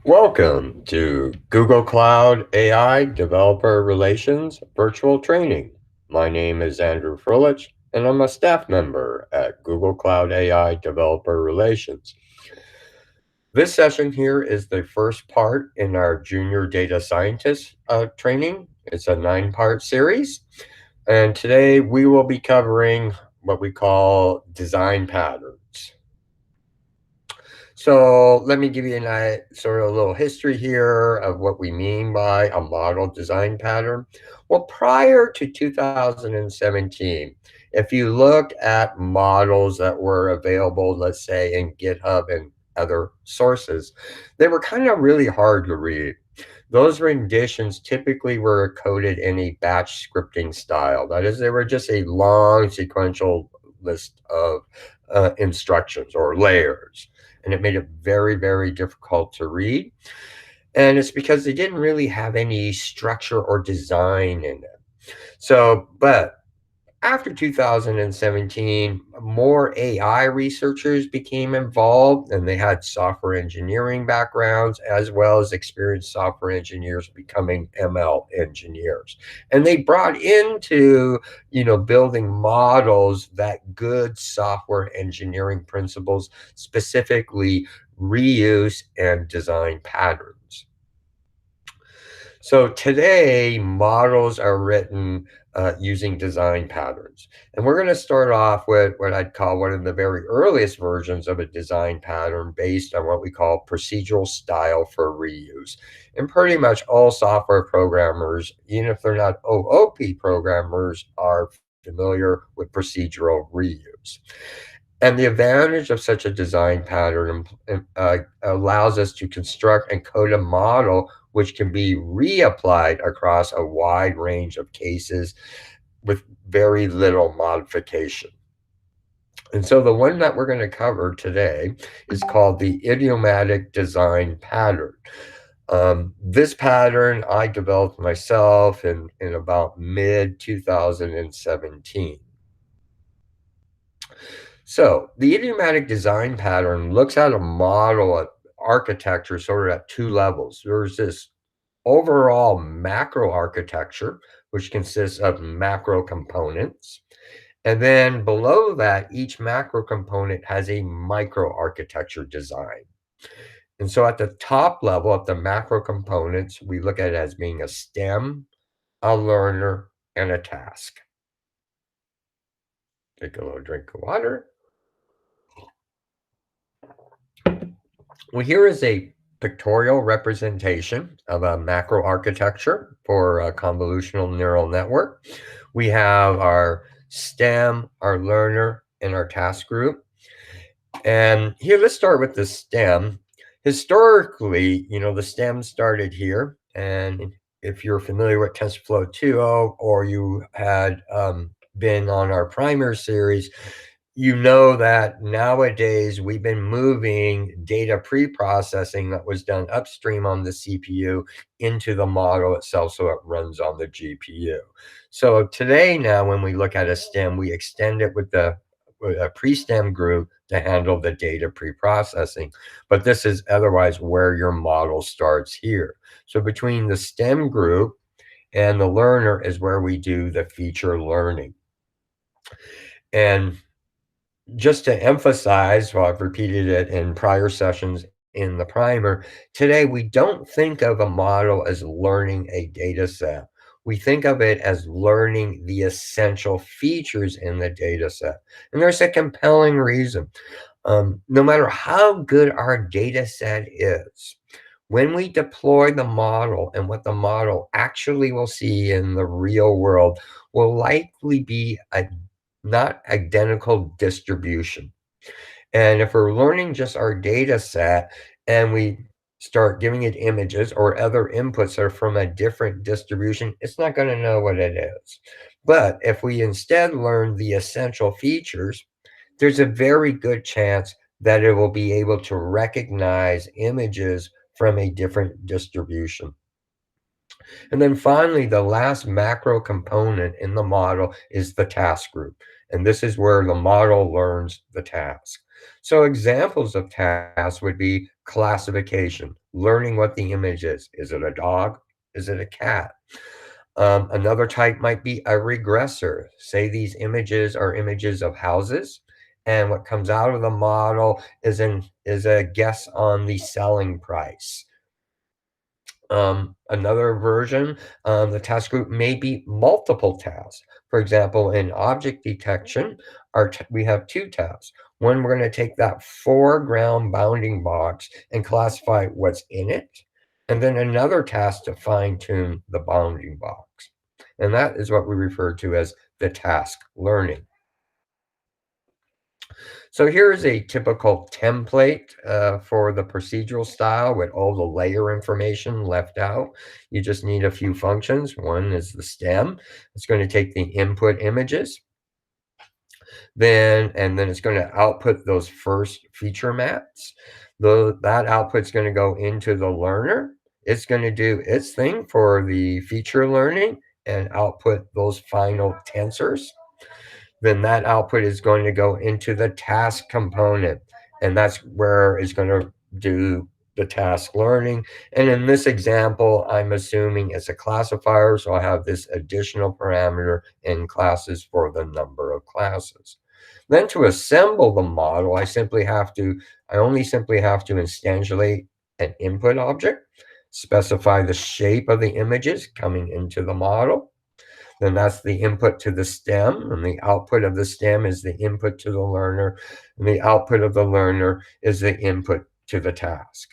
Welcome to Google Cloud AI Developer Relations Virtual Training. My name is Andrew Froelich, and I'm a staff member at Google Cloud AI Developer Relations. This session here is the first part in our Junior Data Scientist training. It's a 9-part series, and today we will be covering what we call design patterns. So let me give you sort of a little history here of what we mean by a model design pattern. Well, prior to 2017, if you look at models that were available, let's say in GitHub and other sources, they were kind of really hard to read. Those renditions typically were coded in a batch scripting style. That is, they were just a long sequential list of instructions or layers, and it made it very, very difficult to read. And it's because they didn't really have any structure or design in it. But after 2017, more AI researchers became involved, and they had software engineering backgrounds as well as experienced software engineers becoming ML engineers. And they brought into, building models that good software engineering principles, specifically reuse and design patterns. So today, models are written using design patterns. And we're going to start off with what I'd call one of the very earliest versions of a design pattern based on what we call procedural style for reuse. And pretty much all software programmers, even if they're not OOP programmers, are familiar with procedural reuse. And the advantage of such a design pattern allows us to construct and code a model which can be reapplied across a wide range of cases with very little modification. And so the one that we're going to cover today is called the idiomatic design pattern. This pattern I developed myself in about mid 2017. So the idiomatic design pattern looks at a model at architecture sort of at two levels. There's this overall macro architecture, which consists of macro components. And then below that, each macro component has a micro architecture design. And so at the top level of the macro components, we look at it as being a stem, a learner, and a task. Take a little drink of water. Well, here is a pictorial representation of a macro architecture for a convolutional neural network. We have our stem, our learner, and our task group. And here, let's start with the stem. Historically, the stem started here. And if you're familiar with TensorFlow 2.0 or you had been on our primer series, you know that nowadays we've been moving data pre-processing that was done upstream on the CPU into the model itself so it runs on the GPU. So today now when we look at a stem, we extend it with a pre-stem group to handle the data pre-processing. But this is otherwise where your model starts here. So between the stem group and the learner is where we do the feature learning. And just to emphasize, well, I've repeated it in prior sessions in the primer, today we don't think of a model as learning a data set. We think of it as learning the essential features in the data set. And there's a compelling reason. No matter how good our data set is, when we deploy the model and what the model actually will see in the real world will likely be a not identical distribution. And if we're learning just our data set and we start giving it images or other inputs that are from a different distribution, it's not going to know what it is. But if we instead learn the essential features, there's a very good chance that it will be able to recognize images from a different distribution. And then finally, the last macro component in the model is the task group. And this is where the model learns the task. So examples of tasks would be classification. learning what the image is. Is it a dog? Is it a cat? Another type might be a regressor. Say these images are images of houses, and what comes out of the model is a guess on the selling price. Another version, the task group may be multiple tasks. For example, in object detection, we have two tasks. One, we're going to take that foreground bounding box and classify what's in it, and then another task to fine-tune the bounding box. And that is what we refer to as the task learning. So here's a typical template for the procedural style with all the layer information left out. You just need a few functions. One is the stem. It's going to take the input images. And then it's going to output those first feature maps. That output's going to go into the learner. It's going to do its thing for the feature learning and output those final tensors. Then that output is going to go into the task component, and that's where it's going to do the task learning. And in this example, I'm assuming it's a classifier, so I have this additional parameter in classes for the number of classes. Then to assemble the model, I only simply have to instantiate an input object, specify the shape of the images coming into the model. Then that's the input to the stem, and the output of the stem is the input to the learner, and the output of the learner is the input to the task.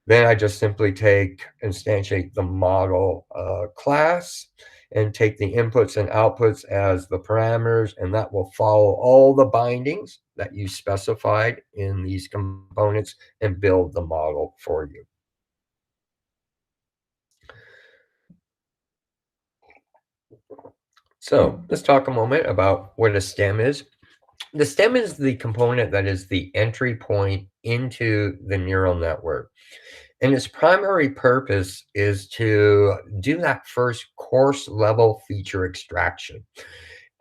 Then I just simply instantiate the model class and take the inputs and outputs as the parameters, and that will follow all the bindings that you specified in these components and build the model for you. So let's talk a moment about what a stem is. The stem is the component that is the entry point into the neural network. And its primary purpose is to do that first coarse level feature extraction.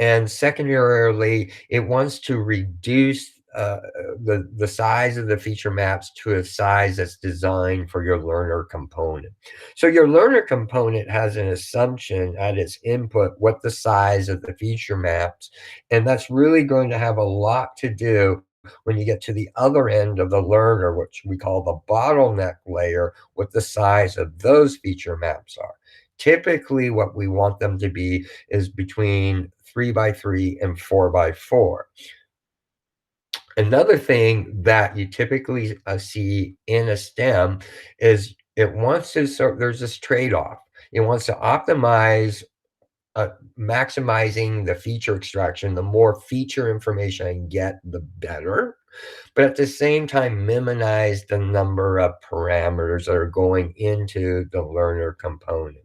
And secondarily, it wants to reduce the size of the feature maps to a size that's designed for your learner component. So your learner component has an assumption at its input what the size of the feature maps, and that's really going to have a lot to do when you get to the other end of the learner, which we call the bottleneck layer, what the size of those feature maps are. Typically, what we want them to be is between 3x3 and 4x4. Another thing that you typically see in a stem is there's this trade-off. It wants to optimize maximizing the feature extraction. The more feature information I get, the better. But at the same time, minimize the number of parameters that are going into the learner component.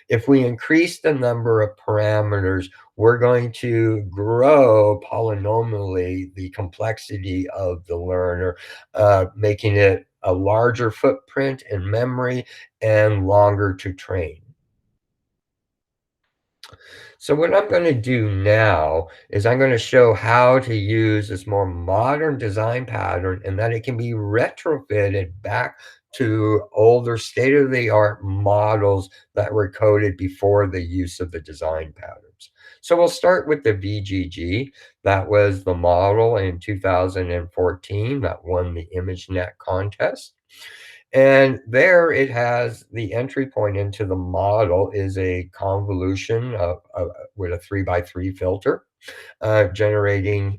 If we increase the number of parameters, we're going to grow polynomially the complexity of the learner, making it a larger footprint in memory and longer to train. So what I'm going to do now is I'm going to show how to use this more modern design pattern and that it can be retrofitted back to older state-of-the-art models that were coded before the use of the design patterns. So we'll start with the VGG. That was the model in 2014 that won the ImageNet contest. And there it has the entry point into the model is a convolution with a 3x3 filter,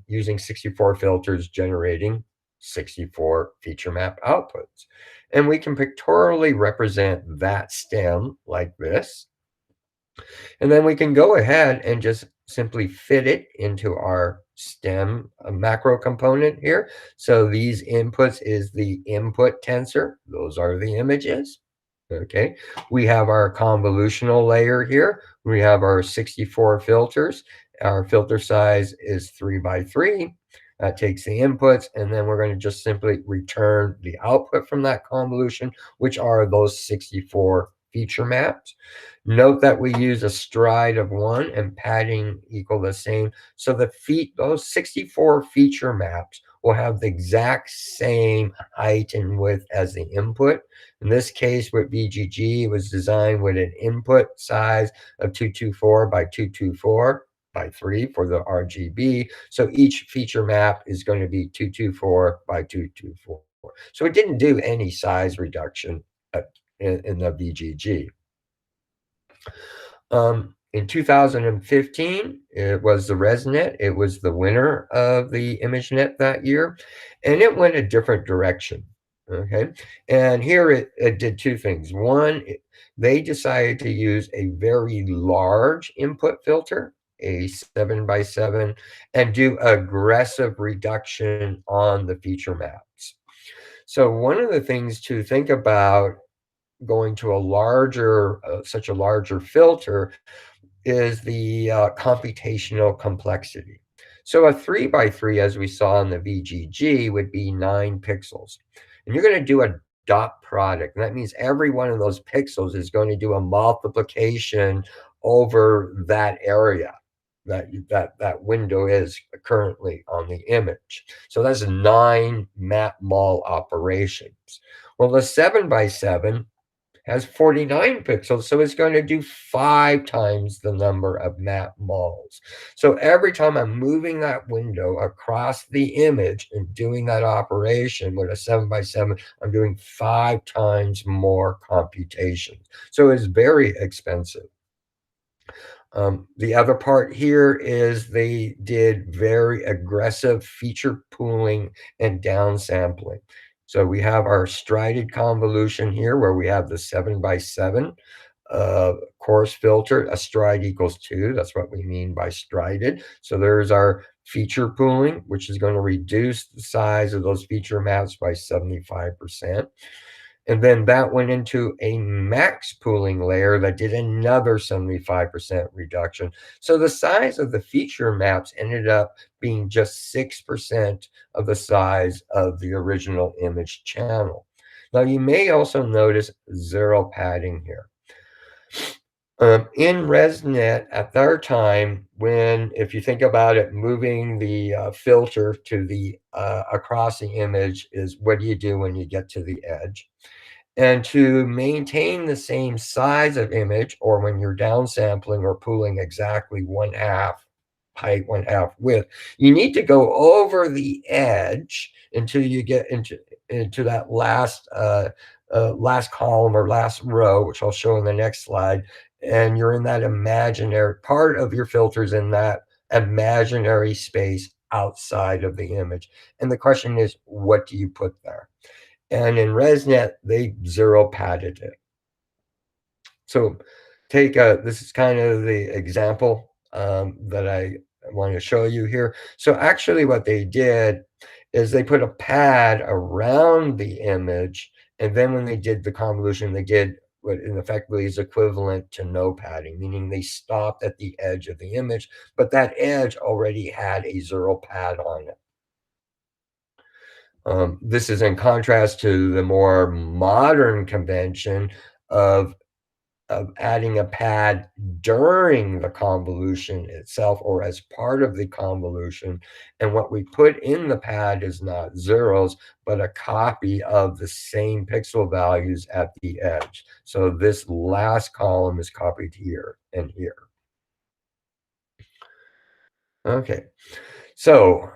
using 64 filters, generating 64 feature map outputs. And we can pictorially represent that stem like this. And then we can go ahead and just simply fit it into our stem macro component here. So these inputs is the input tensor. Those are the images. Okay. We have our convolutional layer here. We have our 64 filters. Our filter size is 3x3. That takes the inputs, and then we're going to just simply return the output from that convolution, which are those 64 feature maps. Note that we use a stride of 1 and padding equal the same. So those 64 feature maps will have the exact same height and width as the input. In this case, with VGG, it was designed with an input size of 224 by 224 by 3 for the RGB. So each feature map is going to be 224 by 224. So it didn't do any size reduction in the VGG. In 2015, it was the ResNet. It was the winner of the ImageNet that year, and it went a different direction. Okay, and here it did two things. One, they decided to use a very large input filter, a 7x7, and do aggressive reduction on the feature maps. So one of the things to think about going to a larger, such a larger filter is the computational complexity. So a 3x3, as we saw in the VGG, would be 9 pixels. And you're going to do a dot product. And that means every one of those pixels is going to do a multiplication over that area that window is currently on the image. So that's 9 map mul operations. Well, the 7x7 has 49 pixels, so it's going to do 5 times the number of map muls. So every time I'm moving that window across the image and doing that operation with a 7x7, I'm doing 5 times more computation. So it's very expensive. The other part here is they did very aggressive feature pooling and downsampling. So we have our strided convolution here where we have the 7x7 coarse filter. A stride equals 2. That's what we mean by strided. So there's our feature pooling, which is going to reduce the size of those feature maps by 75%. And then that went into a max pooling layer that did another 75% reduction. So the size of the feature maps ended up being just 6% of the size of the original image channel. Now you may also notice zero padding here. In ResNet at their time, if you think about it, moving the filter to the across the image is what do you do when you get to the edge? And to maintain the same size of image, or when you're downsampling or pooling exactly 1/2 height, 1/2 width, you need to go over the edge until you get into that last column or last row, which I'll show in the next slide. And you're in that imaginary part of your filters in that imaginary space outside of the image. And the question is, what do you put there? And in ResNet, they zero padded it. So this is kind of the example that I want to show you here. So actually what they did is they put a pad around the image, and then when they did the convolution, they did what effectively is equivalent to no padding, meaning they stopped at the edge of the image, but that edge already had a zero pad on it. This is in contrast to the more modern convention of adding a pad during the convolution itself or as part of the convolution. And what we put in the pad is not zeros, but a copy of the same pixel values at the edge. So this last column is copied here and here. Okay, so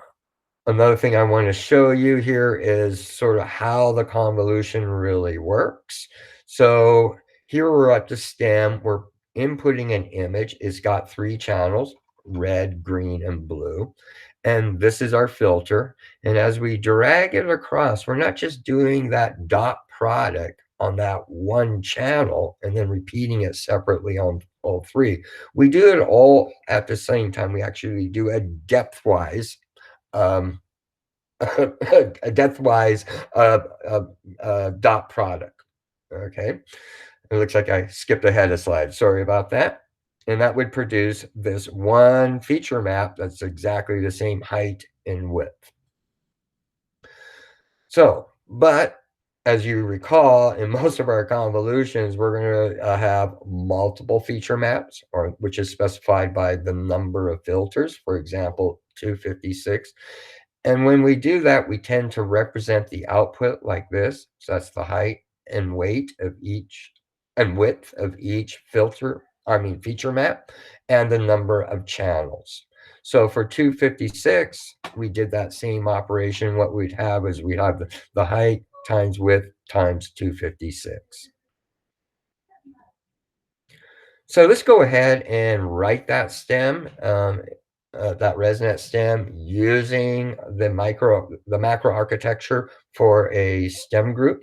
another thing I want to show you here is sort of how the convolution really works. So here we're at the stem. We're inputting an image. It's got 3 channels, red, green, and blue. And this is our filter. And as we drag it across, we're not just doing that dot product on that one channel and then repeating it separately on all 3. We do it all at the same time. We actually do a depth-wise a depth-wise dot product. Okay, it looks like I skipped ahead a slide. Sorry about that. And that would produce this one feature map that's exactly the same height and width. So, but as you recall, in most of our convolutions, we're going to have multiple feature maps, which is specified by the number of filters, for example, 256. And when we do that, we tend to represent the output like this. So that's the height and weight of each and width of each feature map, and the number of channels. So for 256, we did that same operation. What we'd have is we'd have the height times width times 256. So let's go ahead and write that stem, that ResNet stem, using the macro architecture for a stem group.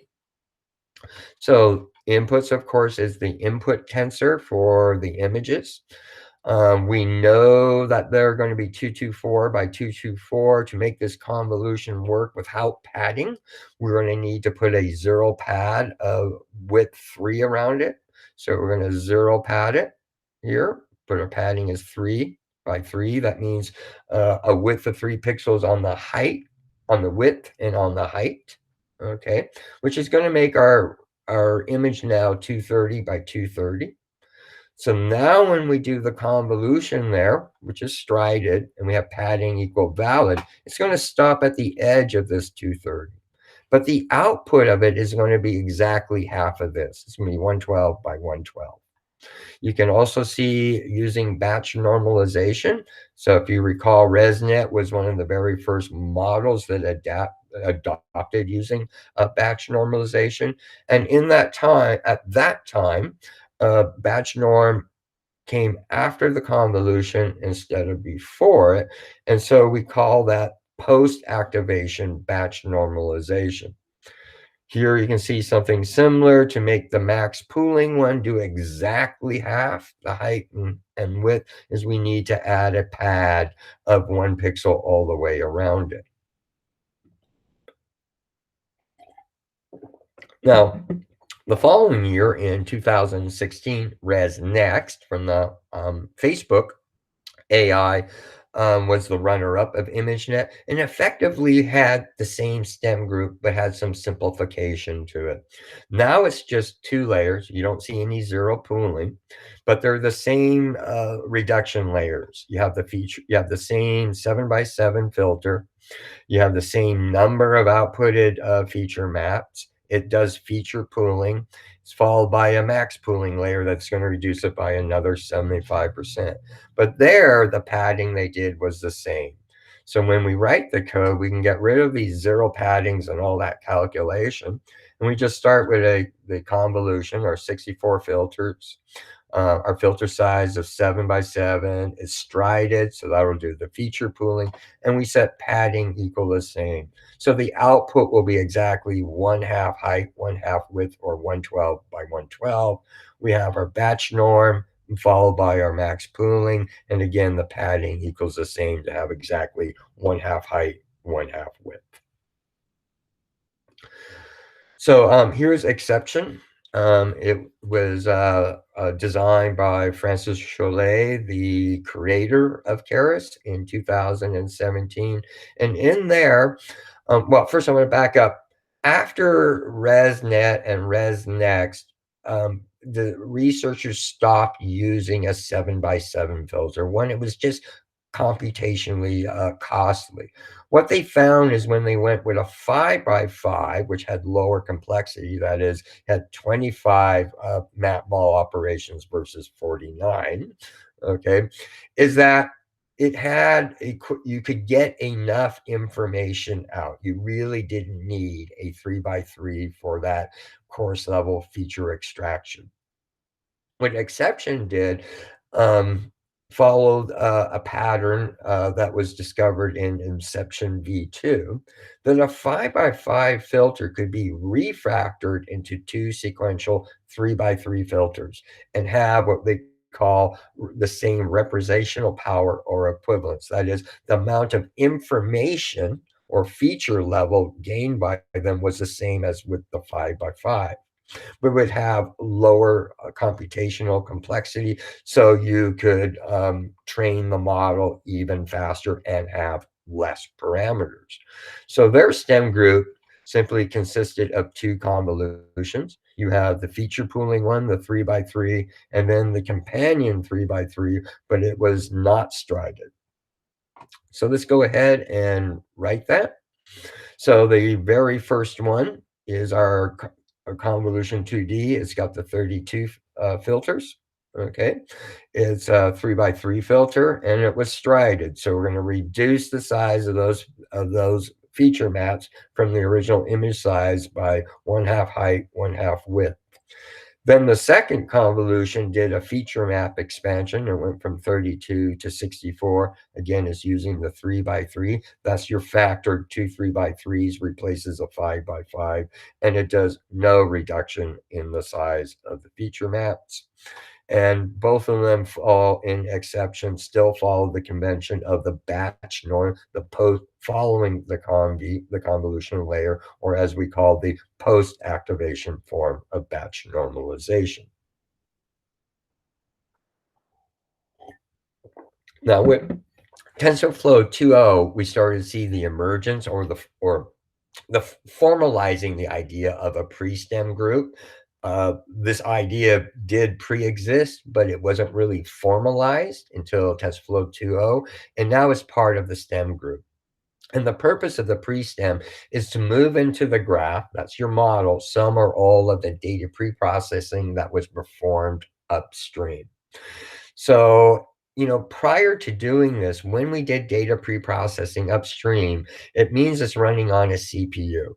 So inputs, of course, is the input tensor for the images. We know that they're going to be 224 by 224. To make this convolution work without padding, we're going to need to put a zero pad of width 3 around it. So we're going to zero pad it here. But our padding is 3 by 3. That means a width of 3 pixels on the height, on the width, and on the height. Okay, which is going to make our image now 230 by 230. So now when we do the convolution there, which is strided, and we have padding equal valid, it's going to stop at the edge of this 230. But the output of it is going to be exactly half of this. It's going to be 112 by 112. You can also see using batch normalization. So if you recall, ResNet was one of the very first models that adopted using batch normalization. And at that time, batch norm came after the convolution instead of before it. And so we call that post-activation batch normalization. Here you can see something similar. To make the max pooling one do exactly half the height and width, is we need to add a pad of 1 pixel all the way around it. Now, the following year in 2016, ResNext from the Facebook AI was the runner-up of ImageNet, and effectively had the same stem group, but had some simplification to it. Now it's just 2 layers. You don't see any zero pooling, but they're the same reduction layers. You have the same 7 by 7 filter. You have the same number of outputted feature maps. It does feature pooling. It's followed by a max pooling layer that's going to reduce it by another 75%. But there, the padding they did was the same. So when we write the code, we can get rid of these zero paddings and all that calculation. And we just start with the convolution, or 64 filters. Our filter size of 7 by 7 is strided, so that will do the feature pooling. And we set padding equal the same. So the output will be exactly 1/2 height, 1/2 width, or 112 by 112. We have our batch norm followed by our max pooling. And again, the padding equals the same to have exactly 1/2 height, 1/2 width. So here's exception. It was designed by Francis Cholet, the creator of Keras, in 2017. And in there, well, first I want to back up. After ResNet and ResNext, the researchers stopped using a 7 by 7 filter when it was just computationally costly. What they found is when they went with a 5 by 5, which had lower complexity, that is, had 25 map ball operations versus 49, okay, is that you could get enough information out. You really didn't need a 3 by 3 for that course level feature extraction. What exception did, followed a pattern that was discovered in Inception v2, that a 5 by 5 filter could be refactored into 2 sequential 3 by 3 filters and have what they call the same representational power or equivalence. That is, the amount of information or feature level gained by them was the same as with the 5 by 5. We would have lower computational complexity, so you could train the model even faster and have less parameters. So their STEM group simply consisted of 2 convolutions. You have the feature pooling one, the 3 by 3, and then the companion 3 by 3, but it was not strided. So let's go ahead and write that. So the very first one is our convolution 2D. It's got the 32 filters. Okay, it's a 3 by 3 filter, and it was strided. So we're going to reduce the size of those feature maps from the original image size by 1/2 height, 1/2 width. Then the second convolution did a feature map expansion. It went from 32 to 64. Again, it's using the 3 by 3. That's your factored two 3 by 3s, replaces a 5 by 5, and it does no reduction in the size of the feature maps. And both of them fall in exception, still follow the convention of the batch norm, the post following the convolution layer, or as we call the post-activation form of batch normalization. Now with TensorFlow 2.0, we started to see the emergence or the formalizing the idea of a pre-stem group. This idea did pre-exist, but it wasn't really formalized until TensorFlow 2.0, and now it's part of the STEM group. And the purpose of the pre-stem is to move into the graph, that's your model, some or all of the data pre-processing that was performed upstream. So, prior to doing this, when we did data pre-processing upstream, it means it's running on a CPU.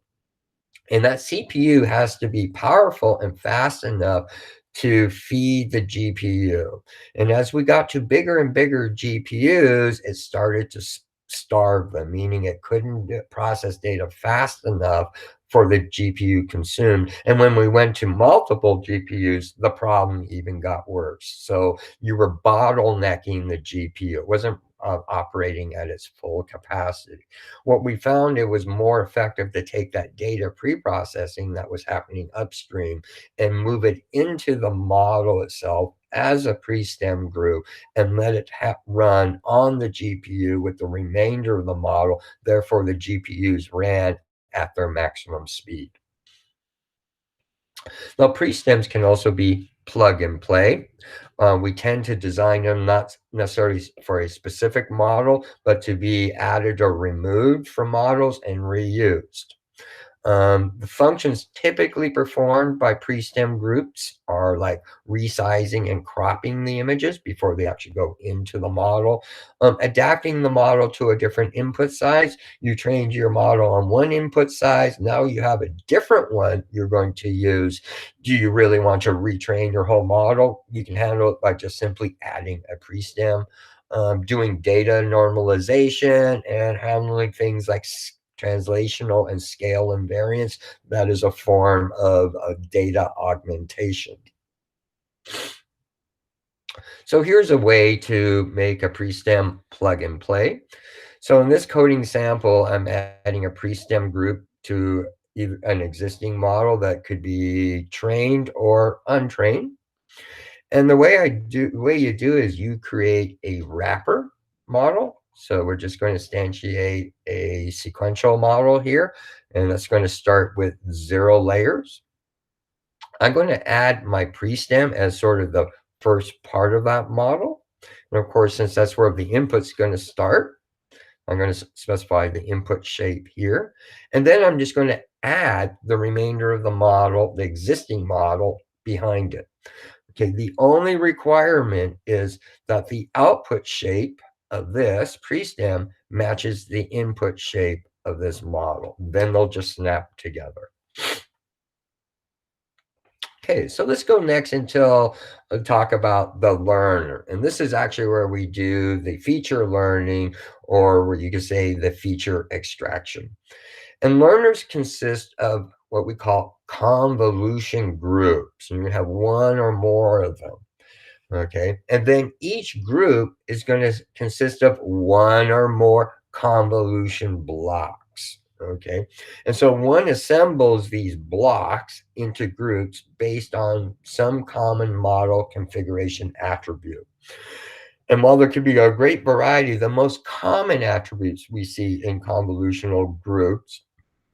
And that CPU has to be powerful and fast enough to feed the GPU. And as we got to bigger and bigger GPUs, it started to starve them, meaning it couldn't process data fast enough for the GPU consumed. And when we went to multiple GPUs, the problem even got worse. So you were bottlenecking the GPU. It wasn't operating at its full capacity. What we found, it was more effective to take that data pre-processing that was happening upstream and move it into the model itself as a pre-stem group and let it run on the GPU with the remainder of the model. Therefore, the GPUs ran at their maximum speed. Now, pre-stems can also be plug and play. We tend to design them not necessarily for a specific model, but to be added or removed from models and reused. The functions typically performed by pre-stem groups are like resizing and cropping the images before they actually go into the model. Adapting the model to a different input size. You trained your model on one input size. Now you have a different one you're going to use. Do you really want to retrain your whole model? You can handle it by just simply adding a pre-stem. Doing data normalization and handling things like translational and scale invariance. That is a form of data augmentation. So here's a way to make a pre-stem plug and play. So in this coding sample, I'm adding a pre-stem group to an existing model that could be trained or untrained. And the way you do is you create a wrapper model. So we're just going to instantiate a sequential model here, and that's going to start with 0 layers. I'm going to add my pre-stem as sort of the first part of that model. And of course, since that's where the input's going to start, I'm going to specify the input shape here. And then I'm just going to add the remainder of the model, the existing model, behind it. Okay, the only requirement is that the output shape of this pre-stem matches the input shape of this model. Then they'll just snap together. Okay, so let's go next until talk about the learner. And this is actually where we do the feature learning, or where you could say the feature extraction. And learners consist of what we call convolution groups. And you have one or more of them. Okay, and then each group is going to consist of one or more convolution blocks. Okay, and so one assembles these blocks into groups based on some common model configuration attribute. And while there could be a great variety, the most common attributes we see in convolutional groups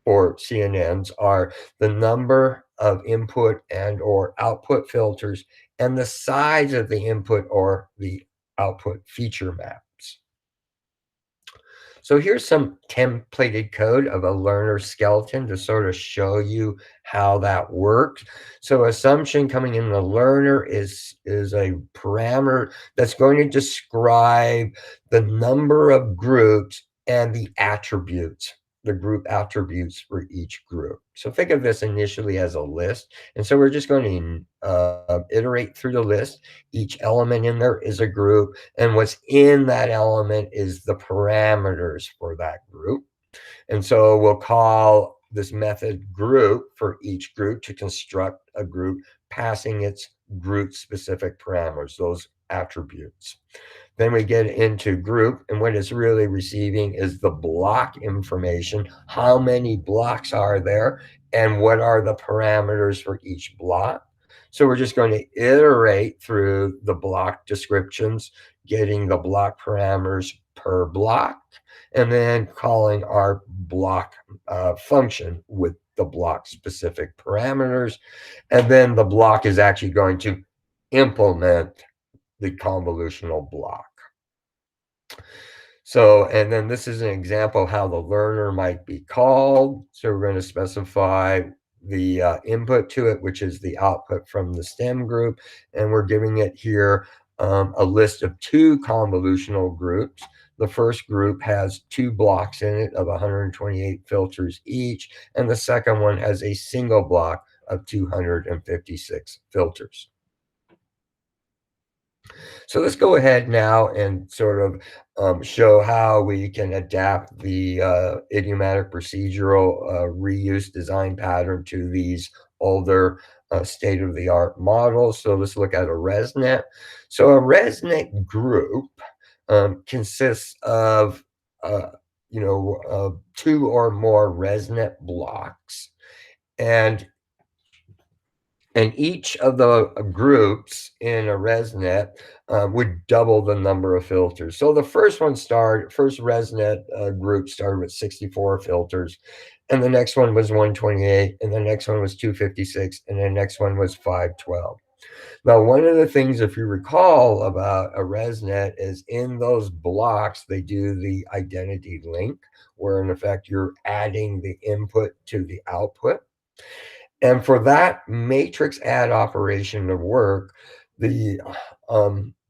or CNNs are the number of input and or output filters and the size of the input or the output feature maps. So here's some templated code of a learner skeleton to sort of show you how that works. So assumption coming in the learner is a parameter that's going to describe the number of groups and the attributes, the group attributes for each group. So think of this initially as a list. And so we're just going to iterate through the list. Each element in there is a group, and what's in that element is the parameters for that group. And so we'll call this method group for each group to construct a group, passing its group specific parameters, those attributes. Then we get into group, and what it's really receiving is the block information. How many blocks are there, and what are the parameters for each block? So we're just going to iterate through the block descriptions, getting the block parameters per block, and then calling our block function with the block specific parameters. And then the block is actually going to implement the convolutional block. So, and then this is an example of how the learner might be called. So we're going to specify the input to it, which is the output from the STEM group. And we're giving it here a list of 2 convolutional groups. The first group has 2 blocks in it of 128 filters each. And the second one has a single block of 256 filters. So let's go ahead now and sort of show how we can adapt the idiomatic procedural reuse design pattern to these older state-of-the-art models. So let's look at a ResNet. So a ResNet group consists of, 2 or more ResNet blocks. And each of the groups in a ResNet would double the number of filters. So the first ResNet group started with 64 filters, and the next one was 128, and the next one was 256, and the next one was 512. Now, one of the things, if you recall about a ResNet, is in those blocks, they do the identity link, where in effect you're adding the input to the output. And for that matrix add operation to work, the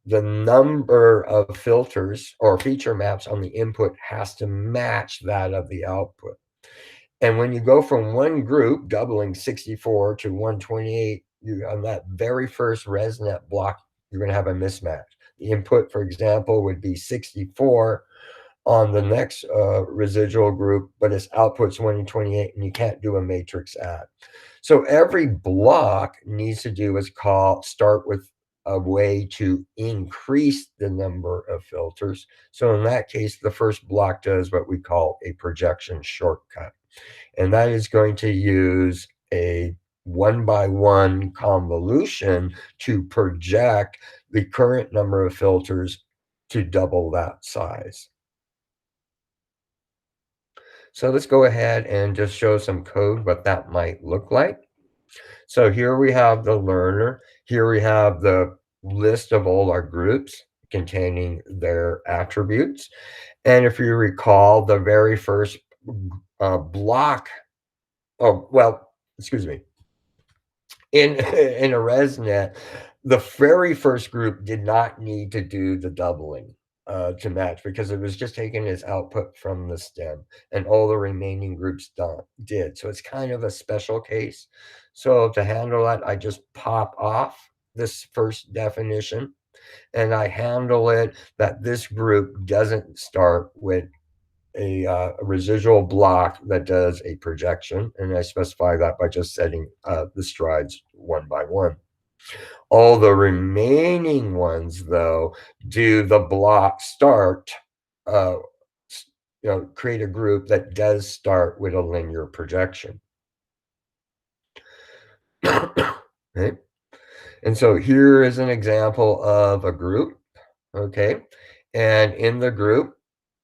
number of filters or feature maps on the input has to match that of the output. And when you go from one group, doubling 64 to 128, on that very first ResNet block, you're going to have a mismatch. The input, for example, would be 64 on the next residual group, but its output's 128, and you can't do a matrix add. So every block needs to do is start with a way to increase the number of filters. So in that case, the first block does what we call a projection shortcut. And that is going to use a 1-by-1 convolution to project the current number of filters to double that size. So let's go ahead and just show some code what that might look like. So here we have the learner. Here we have the list of all our groups containing their attributes. And if you recall, the very first block, excuse me, in a ResNet, the very first group did not need to do the doubling to match, because it was just taking its output from the stem, and all the remaining groups did. So it's kind of a special case. So to handle that, I just pop off this first definition, and I handle it that this group doesn't start with a residual block that does a projection, and I specify that by just setting the strides 1-by-1. All the remaining ones, though, do the block start, create a group that does start with a linear projection. Okay. And so here is an example of a group, okay? And in the group,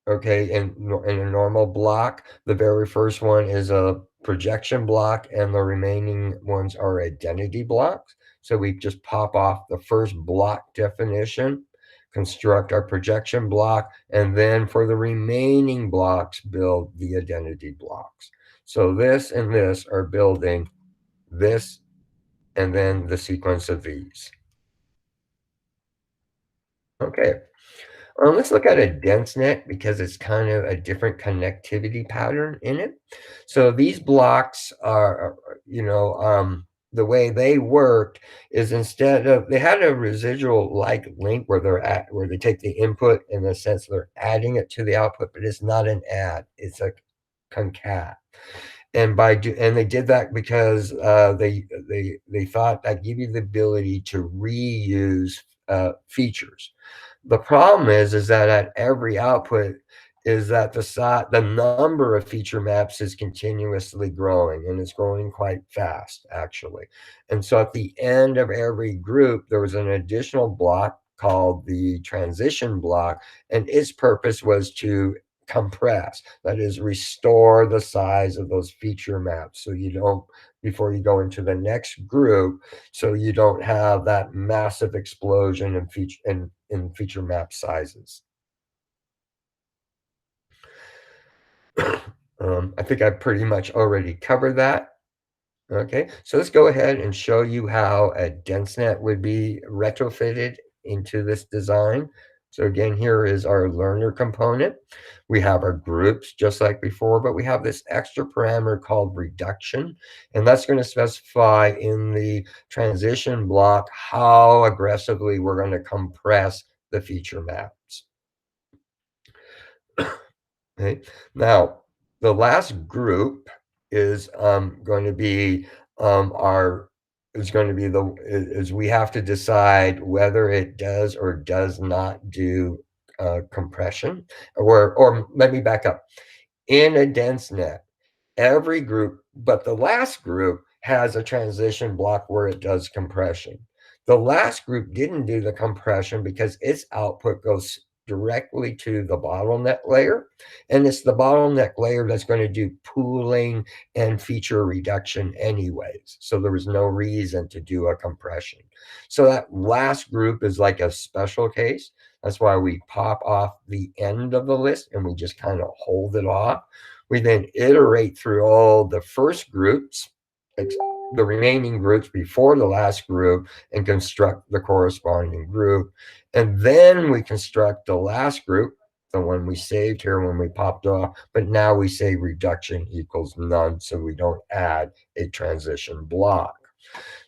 okay, in a normal block, the very first one is a projection block, and the remaining ones are identity blocks. So we just pop off the first block definition, construct our projection block, and then for the remaining blocks, build the identity blocks. So this and this are building this and then the sequence of these. Okay, let's look at a dense net because it's kind of a different connectivity pattern in it. So these blocks are, the way they worked is instead of, they had a residual like link where where they take the input in the sense they're adding it to the output, but it's not an add, it's a concat. And they did that because they thought that give you the ability to reuse features. The problem is that at every output is that the number of feature maps is continuously growing, and it's growing quite fast, actually. And so at the end of every group, there was an additional block called the transition block, and its purpose was to compress, that is, restore the size of those feature maps so you don't, before you go into the next group, so you don't have that massive explosion in feature map sizes. I think I pretty much already covered that. Okay, so let's go ahead and show you how a DenseNet would be retrofitted into this design. So again, here is our learner component. We have our groups just like before, but we have this extra parameter called reduction, and that's going to specify in the transition block how aggressively we're going to compress the feature maps. Okay, now the last group is going to be our is going to be the is we have to decide whether it does or does not do compression, or let me back up. In a dense net, every group, but the last group has a transition block where it does compression. The last group didn't do the compression because its output goes directly to the bottleneck layer. And it's the bottleneck layer that's going to do pooling and feature reduction anyways. So there was no reason to do a compression. So that last group is like a special case. That's why we pop off the end of the list and we just kind of hold it off. We then iterate through all the first groups, the remaining groups before the last group, and construct the corresponding group. And then we construct the last group, the one we saved here when we popped off, but now we say reduction equals none, so we don't add a transition block.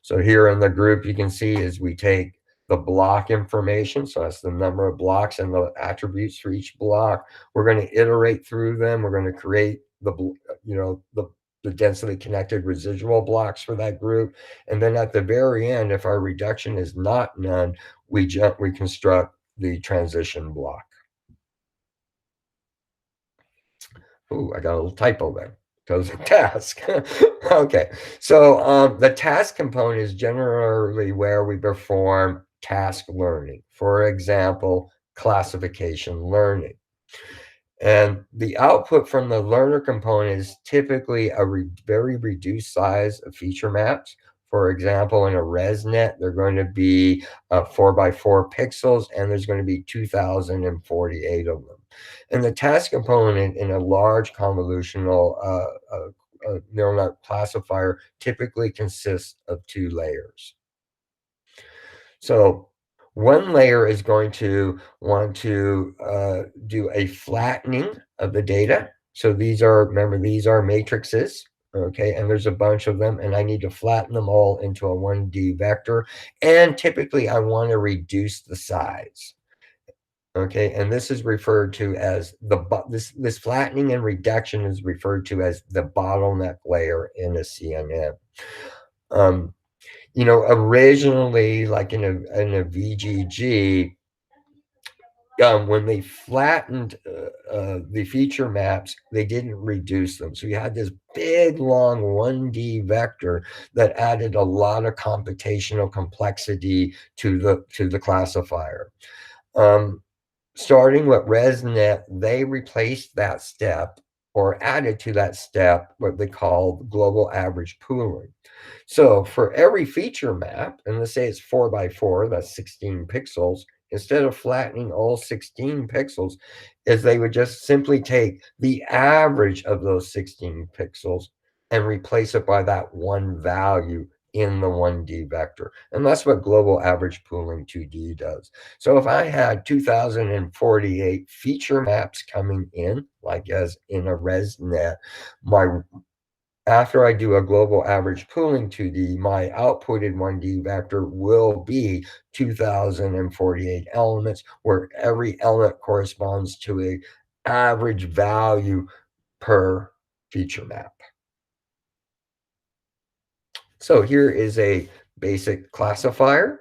So here in the group, you can see is we take the block information, so that's the number of blocks and the attributes for each block. We're going to iterate through them. We're going to create the densely connected residual blocks for that group. And then at the very end, if our reduction is not none, we construct the transition block. Ooh, I got a little typo there. Goes with task. Okay, so the task component is generally where we perform task learning. For example, classification learning. And the output from the learner component is typically a very reduced size of feature maps. For example, in a ResNet, they're going to be 4x4 pixels, and there's going to be 2,048 of them. And the task component in a large convolutional neural net classifier typically consists of 2 layers. So one layer is going to want to do a flattening of the data. So remember, these are matrices, okay? And there's a bunch of them, and I need to flatten them all into a 1D vector. And typically, I want to reduce the size. Okay, and this is referred to as this flattening and reduction is referred to as the bottleneck layer in a CNN. Originally, like in a VGG, when they flattened the feature maps, they didn't reduce them. So you had this big, long 1D vector that added a lot of computational complexity to the classifier. Starting with ResNet, they replaced that step or added to that step what they call global average pooling. So for every feature map, and let's say it's 4x4, that's 16 pixels, instead of flattening all 16 pixels, is they would just simply take the average of those 16 pixels and replace it by that one value in the 1D vector. And that's what global average pooling 2D does. So if I had 2048 feature maps coming in, like as in a ResNet, after I do a global average pooling 2D, my outputted 1D vector will be 2048 elements, where every element corresponds to a average value per feature map. So here is a basic classifier,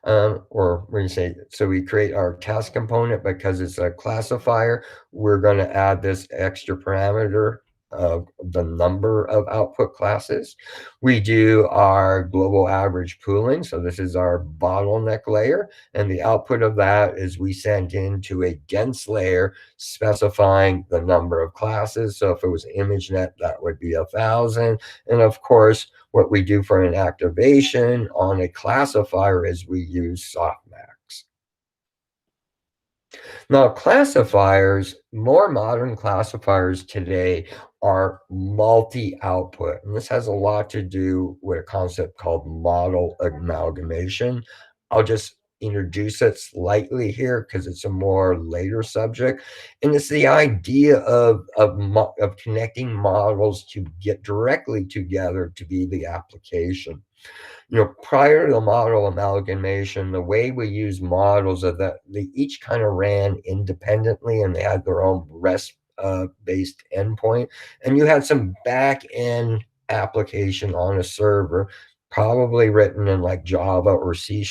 or when you say, so we create our task component because it's a classifier. We're going to add this extra parameter of the number of output classes. We do our global average pooling. So this is our bottleneck layer. And the output of that is we send into a dense layer specifying the number of classes. So if it was ImageNet, that would be 1,000. And of course, what we do for an activation on a classifier is we use softmax. Now, classifiers, more modern classifiers today are multi-output. And this has a lot to do with a concept called model amalgamation. I'll just introduce it slightly here because it's a more later subject. And it's the idea of connecting models to get directly together to be the application. Prior to the model amalgamation, the way we use models is that they each kind of ran independently and they had their own REST based endpoint. And you had some back end application on a server, probably written in like Java or C#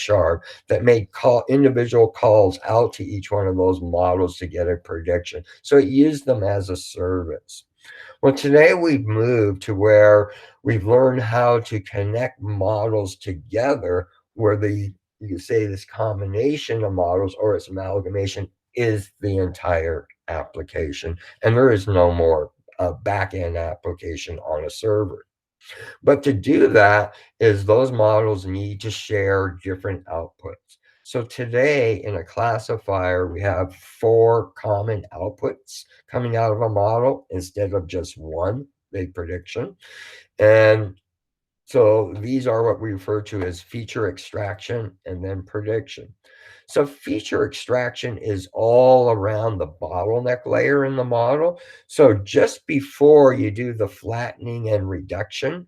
that made individual calls out to each one of those models to get a prediction. So it used them as a service. Well, today we've moved to where we've learned how to connect models together, where you can say this combination of models or its amalgamation is the entire application. And there is no more back-end application on a server. But to do that is those models need to share different outputs. So today in a classifier, we have 4 common outputs coming out of a model instead of just one big prediction. And so these are what we refer to as feature extraction and then prediction. So feature extraction is all around the bottleneck layer in the model. So just before you do the flattening and reduction,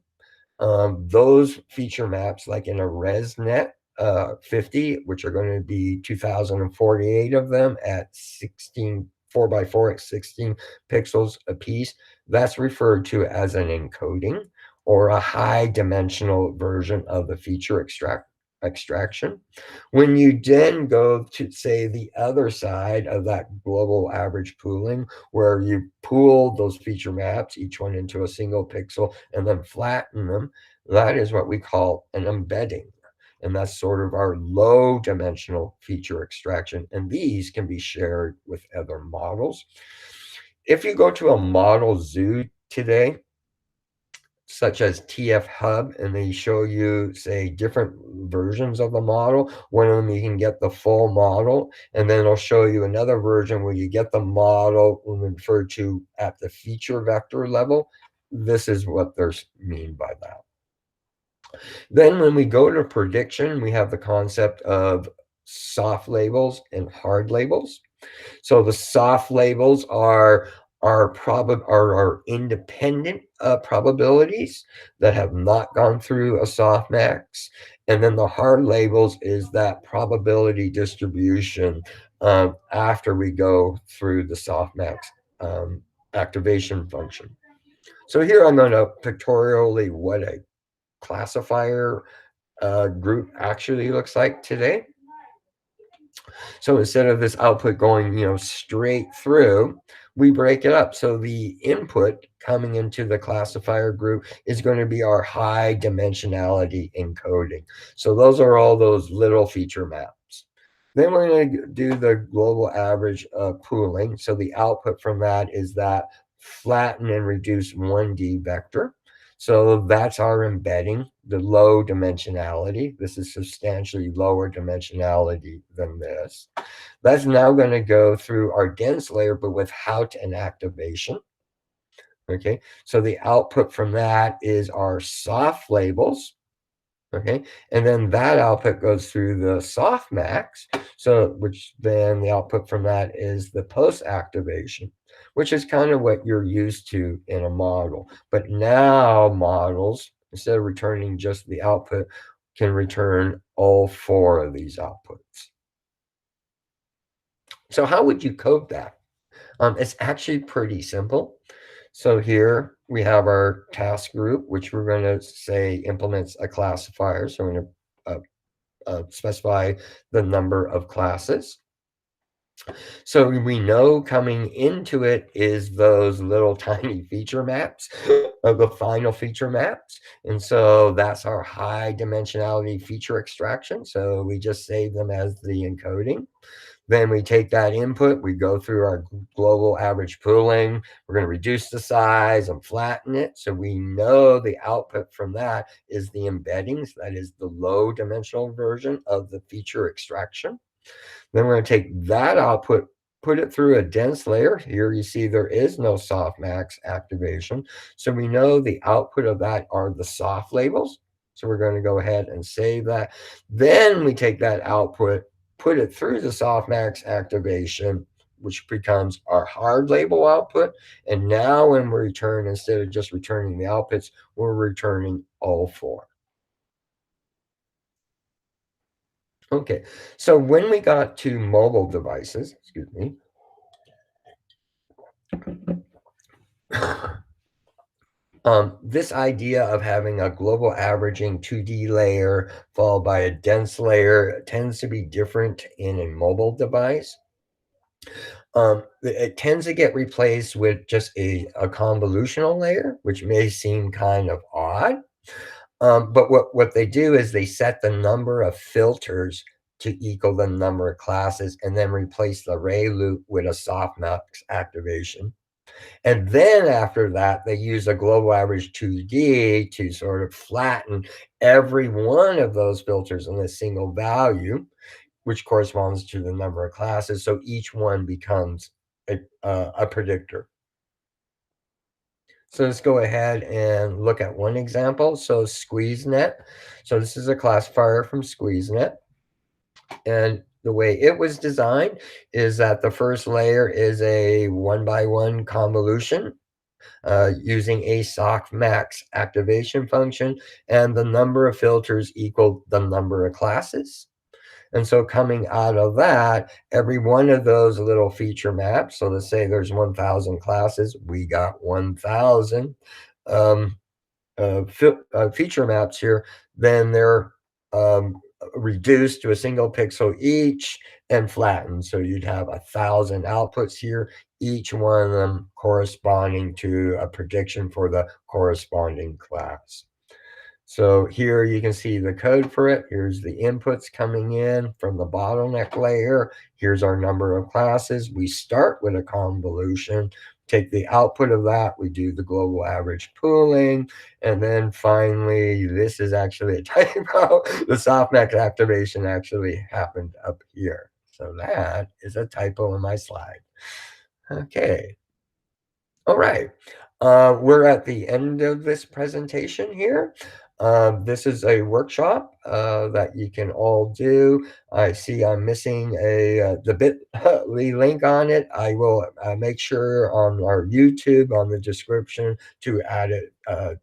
those feature maps, like in a ResNet 50, which are going to be 2048 of them at 16, 4x4 at 16 pixels a piece, that's referred to as an encoding or a high dimensional version of the feature extraction. When you then go to, say, the other side of that global average pooling, where you pool those feature maps, each one into a single pixel, and then flatten them, that is what we call an embedding. And that's sort of our low dimensional feature extraction. And these can be shared with other models. If you go to a model zoo today, such as TF Hub, and they show you, say, different versions of the model. One of them, you can get the full model, and then it'll show you another version where you get the model referred to at the feature vector level. This is what they mean by that. Then when we go to prediction, we have the concept of soft labels and hard labels. So the soft labels are our independent probabilities that have not gone through a softmax. And then the hard labels is that probability distribution after we go through the softmax activation function. So here I'm going to pictorially what a classifier group actually looks like today. So instead of this output going, straight through, we break it up. So the input coming into the classifier group is going to be our high dimensionality encoding. So those are all those little feature maps. Then we're going to do the global average pooling. So the output from that is that flatten and reduce 1D vector. So that's our embedding, the low dimensionality. This is substantially lower dimensionality than this. That's now going to go through our dense layer, but without an activation. Okay, so the output from that is our soft labels. Okay, and then that output goes through the softmax, so which then the output from that is the post activation, which is kind of what you're used to in a model. But now models, instead of returning just the output, can return all four of these outputs. So how would you code that? It's actually pretty simple. So here we have our task group, which we're going to say implements a classifier. So we're going to specify the number of classes. So we know coming into it is those little tiny feature maps of the final feature maps. And so that's our high dimensionality feature extraction. So we just save them as the encoding. Then we take that input, we go through our global average pooling. We're going to reduce the size and flatten it. So we know the output from that is the embeddings. That is the low dimensional version of the feature extraction. Then we're going to take that output, put it through a dense layer. Here you see there is no softmax activation. So we know the output of that are the soft labels. So we're going to go ahead and save that. Then we take that output, put it through the softmax activation, which becomes our hard label output. And now when we return, instead of just returning the outputs, we're returning all four. Okay, so when we got to mobile devices, excuse me, this idea of having a global averaging 2D layer followed by a dense layer tends to be different in a mobile device. It tends to get replaced with just a convolutional layer, which may seem kind of odd. But what they do is they set the number of filters to equal the number of classes and then replace the array loop with a softmax activation. And then after that, they use a global average 2D to sort of flatten every one of those filters in a single value, which corresponds to the number of classes. So each one becomes a predictor. So let's go ahead and look at one example. So SqueezeNet. So this is a classifier from SqueezeNet. And the way it was designed is that the first layer is a 1-by-1 convolution using a softmax activation function, and the number of filters equal the number of classes. And so coming out of that, every one of those little feature maps, so let's say there's 1,000 classes, we got 1,000 um, feature maps here, then they're reduced to a single pixel each and flattened. So you'd have 1,000 outputs here, each one of them corresponding to a prediction for the corresponding class. So here you can see the code for it. Here's the inputs coming in from the bottleneck layer. Here's our number of classes. We start with a convolution, take the output of that, we do the global average pooling, and then finally, this is actually a typo. The softmax activation actually happened up here. So that is a typo in my slide. Okay. All right. We're at the end of this presentation here. This is a workshop that you can all do. I see I'm missing the bit.ly link on it. I will make sure on our YouTube on the description to add it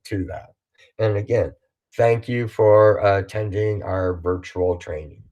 to that. And again, thank you for attending our virtual training.